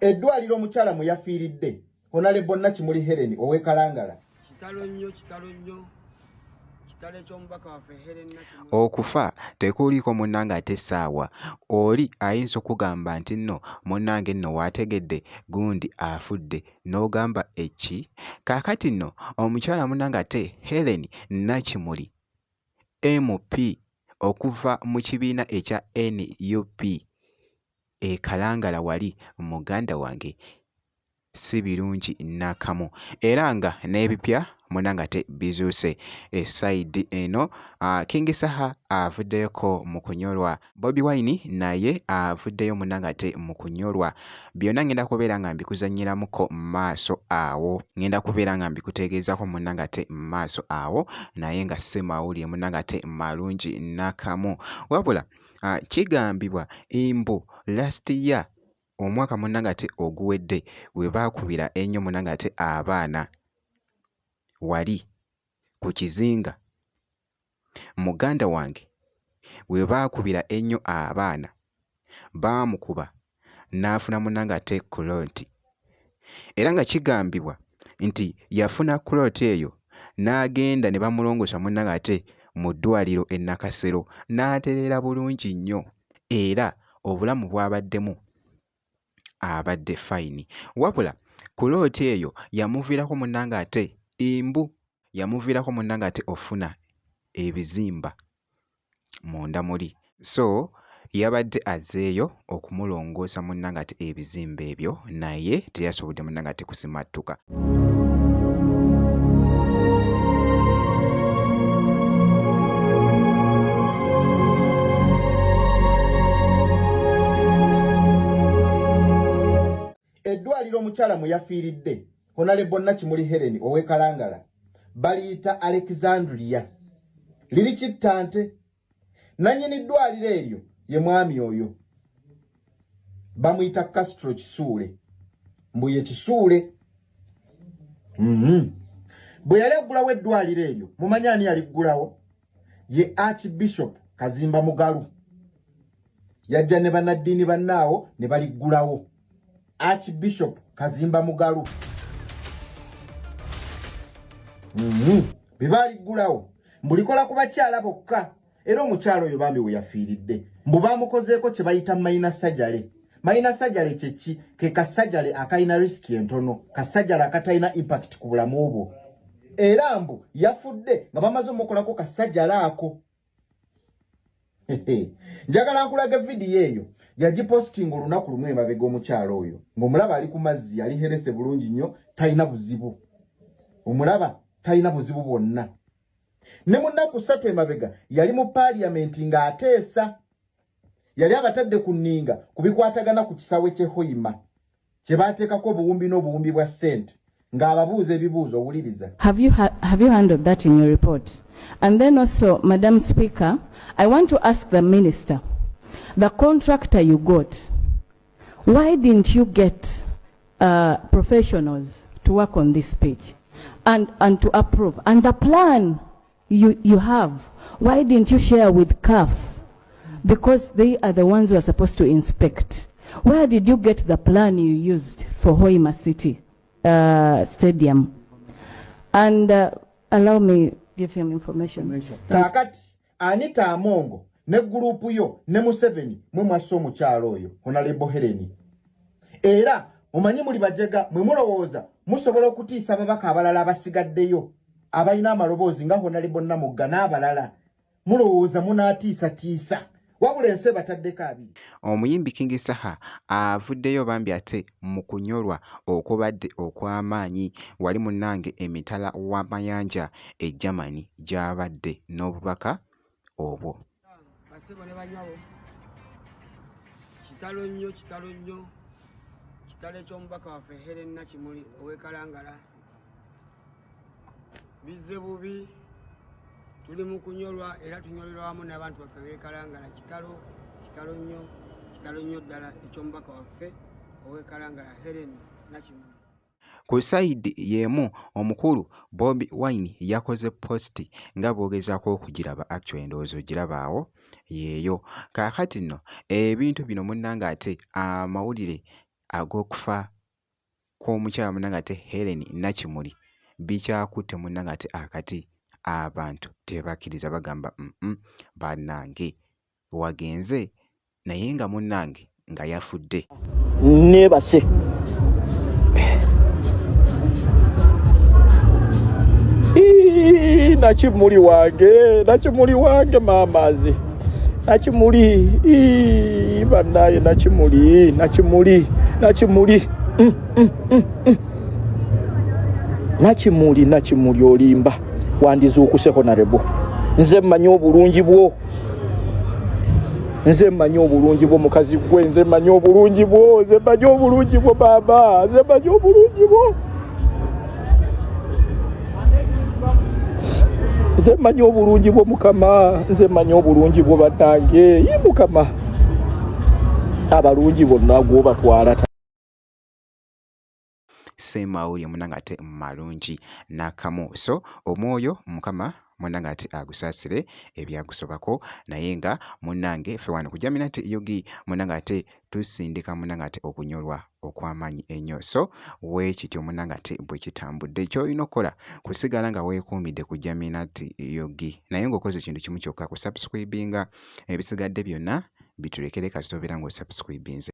Eddwaliro omukyala mwe yafiiridde Honorable Nakimuli Helen ow'Ekalangala. Kitalo nnyo kitalo eky'omubaka waffe Helen Nakimuli. Okufa tekuuliko munnange ate essaawa oli ayinza okugamba nti nno munnange nno waategedde gundi afudde n'ogamba eki kaakati nno omukyala munnange ate Helen Nakimuli MP okuva mu kibiina ekya NUP Kalangala wali muganda wange si birungi nakamu era nga n'ebipya munnange ate bizuuse esayidi eno King Saha avuddeyoko mu kunyolwa Bobi Wine naye avuddeyo munnange ate mu kunyolwa byonna ngenda kubeera nga mbikuzannyiramuko maaso awo ngenda kubeera nga mbikutegeezako munnange ate maaso awo naye nga si mawulire munnange ate malungi nakamu wabula kigambibwa mbu last year omwaka munnange ate oguwedde we baakubira ennyo munnange ate abaana wali ku kizinga muganda wange we baakubira ennyo abaana baamukuba n'afuna munnange ate kuloti era nga kigambibwa nti yafuna kuloti eyo n'agenda ne bamulongosa munnange ate mu ddwaliro e Nakasero n'atereera bulungi nnyo era obulamu bwabaddemu abadde fayini wabula kuloti eyo yamuviirako munnange ate yamuviirako munnange ate ofuna ebizimba munda muli so yabadde azeeyo okumulongoosa munnange ate ebizimba ebyo naye teyasobodde munnange ate kusimattuka. Eddwaliro omukyala mwe yafiiridde Honorable Nakimuli Helen ow'Ekalangala baliyita Alexandria liri Kittante nannyini ddwaliro eryo ye mwami oyo bamuyita Castro Kisuule mbu ye Kisuule bwe yali aggulawo eddwaliro eryo mumanyi ani yaliggulawo ye Archbishop Kazimba Mugalu yajja ne bannaddiini bannaawo ne baliggulawo Archbishop Kazimba Mugalu bibaliggulawo mbulikola ku bakyala bokka era omukyalo oyo bambi we yafiiridde mbu baamukozeeko kye bayita mayina sajale. Mayina sajale kyeki ke kasajale akayina risiki entono kasajale akatalina impact ku bulamu bwo era mbu yafudde nga bamaze omukolako kasajale ako. Njagala nkulaga vidiyo eyo yagipostinga olunaku lumu emabega omukyalo oyo ng'omulaba ali ku mazzi ali herethe bulungi nnyo talina buzibu omulaba talina buzibu bwonna ne mu nnaku 3 emabega yali mu paaliyamenti ng'ateesa yali abatadde ku nninga kubikwatagana ku kisawe ky'Ehoima kye baateekako obuwumbi n'obuwumbi bwa ssente ng'ababuuza ebibuuzo owuliriza. Have you handled that in your report? And then also, Madam Speaker, I want to ask the Minister, the contractor you got, why didn't you get professionals to work on this pitch and to approve? And the plan you have, why didn't you share with CAF? Because they are the ones who are supposed to inspect. Where did you get the plan you used for Hoima City Stadium? And allow me give him information. Kakati Anita Amongo ne gurupu yo ne Museveni mwe mwaso omukyalo oyo Honorable Helen era mumanyi muli bajega mwe mulowooza musobola okutiisa ababaka abalala abasigaddeyo abalina amaloboozi nga Honorable Namugga n'abalala mulowooza munaatiisa wabula ensi bataddeko abiri. Omuyimbi King Saha avuddeyo bambi ate mu kunyolwa okubadde okw'amaanyi wali munnange emitala w'amayanja e Germany gy'abadde n'obubaka obwo. Basebo ne banywabo kitalo nnyo kitalo eky'omubaka waffe Helen Nakimuli ow'Ekalangala bizze bubi tuli mu kunyolwa era tunyolerwa wamu n'abantu baffe b'Ekalangala kitalo nnyo ddala eky'omubaka waffe ow'Ekalangala Helen Nakimuli. Ku sayidi y'emu omukulu Bobi Wine yakoze posti nga bw'ogezaako okugiraba actually endowooza ogiraba awo yeeyo kaakati nno ebintu bino munnange ate amawulire ag'okufa kw'omukyala munnange ate Helen Nakimuli bikyakutte munnange ate akati abantu tebakkiriza bagamba bannange wagenze naye nga munnange nga yafudde. Neebase Nakimuli wange maamazi Nakimuli bannaye Nakimuli olimba wandizuukuse honorable nze mmanyi obulungi bwo mukazi gwe nze mmanyi obulungi bwo baba nze mmanyi obulungi bwo nze mmanyi obulungi bwo mukama nze mmanyi obulungi bwo bannange mukama abalungi bonna gwobatwala Semawulire munnange ate malungi n'akamu so omwoyo mukama munnange ate agusaasire ebyagusobako naye nga munnange ffe wano ku Jaminati Yogi munnange ate tusindika munnange ate okunyolwa okw'amaanyi ennyo so weekityo munnange ate bwe kitambudde ky'olina okukola kusigala nga weekuumidde ku Jaminati Yogi naye ng'okoze ekintu kimu kyokka ku subscribinga ebisigadde byonna bitulekere kasita obeera ng'osubscribinze.